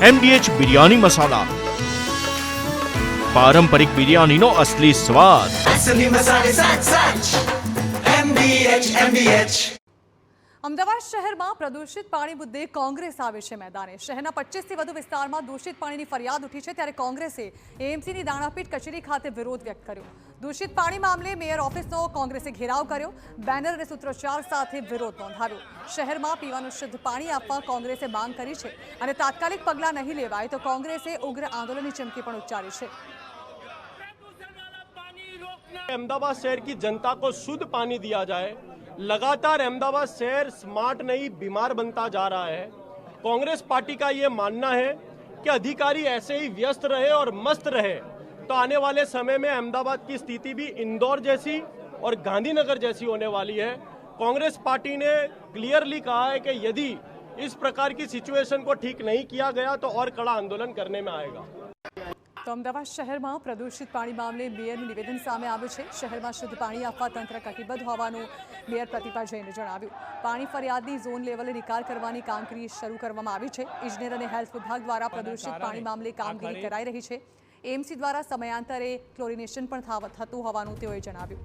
MDH biryani મસાલા, પારંપરિક બિરયાનીનો અસલી સ્વાદ. असली मसाले साच साच MDH અમદાવાદ શહેરમાં પ્રદૂષિત પાણી મુદ્દે કોંગ્રેસ આવે છે મેદાને. શહેરના 25થી વધુ વિસ્તારમાં દૂષિત પાણીની ફરિયાદ ઉઠી છે, ત્યારે કોંગ્રેસે એએમસીની દાણાપીઠ કચેરી ખાતે વિરોધ વ્યક્ત કર્યો. દૂષિત પાણી મામલે મેયર ઓફિસનો કોંગ્રેસે ઘેરાવ કર્યો. બેનર અને સૂત્રોચ્ચાર સાથે વિરોધ નોંધાવ્યો. શહેરમાં પીવાનું શુદ્ધ પાણી આપવા કોંગ્રેસે માંગ કરી છે અને તાત્કાલિક પગલાં નહીં લેવાય તો કોંગ્રેસે ઉગ્ર આંદોલનની ચીમકી પણ ઉચ્ચારી છે. अहमदाबाद शहर की जनता को शुद्ध पानी दिया जाए. लगातार अहमदाबाद शहर स्मार्ट नहीं बीमार बनता जा रहा है. कांग्रेस पार्टी का ये मानना है कि अधिकारी ऐसे ही व्यस्त रहे और मस्त रहे तो आने वाले समय में अहमदाबाद की स्थिति भी इंदौर जैसी और गांधीनगर जैसी होने वाली है. कांग्रेस पार्टी ने क्लियरली कहा है कि यदि इस प्रकार की सिचुएशन को ठीक नहीं किया गया तो और कड़ा आंदोलन करने में आएगा. તો અમદાવાદ શહેરમાં પ્રદૂષિત પાણી મામલે મેયરનું નિવેદન સામે આવ્યું છે. શહેરમાં શુદ્ધ પાણી આપવા તંત્ર કટિબદ્ધ હોવાનું મેયર પ્રતિભા જૈને જણાવ્યું. પાણી ફરિયાદની ઝોન લેવલે નિકાલ કરવાની કામગીરી શરૂ કરવામાં આવી છે. ઇજનેર અને હેલ્થ વિભાગ દ્વારા પ્રદૂષિત પાણી મામલે કામગીરી કરાઈ રહી છે. એએમસી દ્વારા સમયાંતરે ક્લોરિનેશન પણ થતું હોવાનું તેઓએ જણાવ્યું.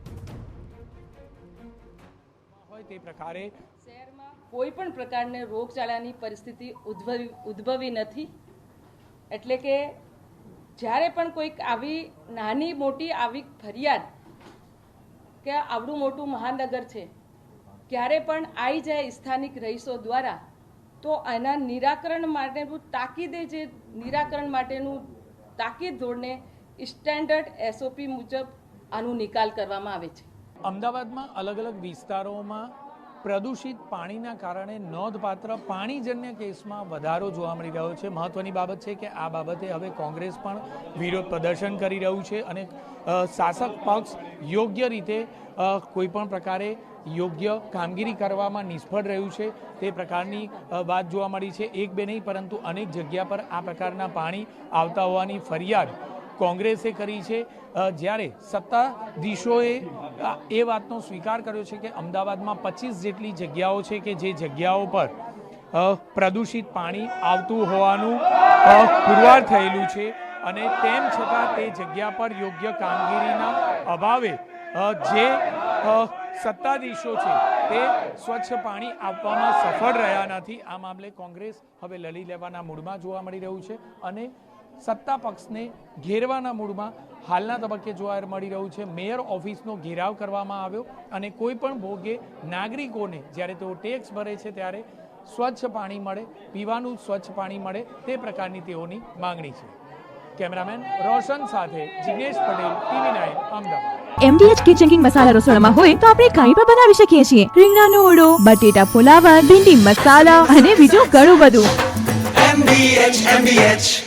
તે પ્રકારે શહેરમાં કોઈ પણ પ્રકારની રોગચાળાની પરિસ્થિતિ ઉદ્ભવી નથી. એટલે કે જ્યારે પણ કોઈક આવી નાની મોટી આવી ફરિયાદ કે આવડું મોટું મહાનગર છે ક્યારે પણ આવી જાય સ્થાનિક રહીશો દ્વારા તો આના નિરાકરણ માટેનું તાકીદે જે નિરાકરણ માટેનું તાકીદ ધોરણે સ્ટેન્ડર્ડ SOP મુજબ આનું નિકાલ કરવામાં આવે છે. અમદાવાદમાં અલગ અલગ વિસ્તારોમાં પ્રદૂષિત પાણીના કારણે નોંધપાત્ર પાણીજન્ય કેસમાં વધારો જોવા મળી રહ્યો છે. મહત્વની બાબત છે કે આ બાબતે હવે કોંગ્રેસ પણ વિરોધ પ્રદર્શન કરી રહ્યું છે અને શાસક પક્ષ યોગ્ય રીતે કોઈપણ પ્રકારે યોગ્ય કામગીરી કરવામાં નિષ્ફળ રહ્યું છે તે પ્રકારની વાત જોવા મળી છે. એક બે નહીં પરંતુ અનેક જગ્યા પર આ પ્રકારના પાણી આવતા હોવાની ફરિયાદ કોંગ્રેસે કરી છે. જ્યારે સત્તાધીશોએ એ વાતનો સ્વીકાર કર્યો છે કે અમદાવાદમાં 25 જેટલી જગ્યાઓ છે કે જે જગ્યાઓ પર પ્રદૂષિત પાણી આવતું હોવાનું પુરવાર થયેલું છે અને તેમ છતાં તે જગ્યા પર યોગ્ય કામગીરીના અભાવે જે સત્તાધીશો છે તે સ્વચ્છ પાણી આપવામાં સફળ રહ્યા નથી. આ મામલે કોંગ્રેસ હવે લડી લેવાના મૂડમાં જોવા મળી રહ્યું છે અને સત્તા પક્ષને ઘેરવાના મૂડમાં હાલના તબક્કે જોવા મળી રહ્યું છે. મેયર ઓફિસનો ઘેરાવ કરવામાં આવ્યો અને કોઈ પણ ભોગે નાગરિકોને જ્યારે તેઓ ટેક્સ ભરે છે ત્યારે સ્વચ્છ પાણી મળે, પીવાનું સ્વચ્છ પાણી મળે તે પ્રકારની તેઓની માંગણી છે. કેમેરામેન રોશન સાથે Jignesh Patel, TV9 Ahmedabad. MDH kitchen king masala રસોડામાં હોય તો આપણે કંઈ પણ બનાવી શકીએ છીએ. રીંગણાનો ઓળો, બટેટા ફુલાવર, ભીંડી મસાલા અને બીજું ઘણું બધું. MDH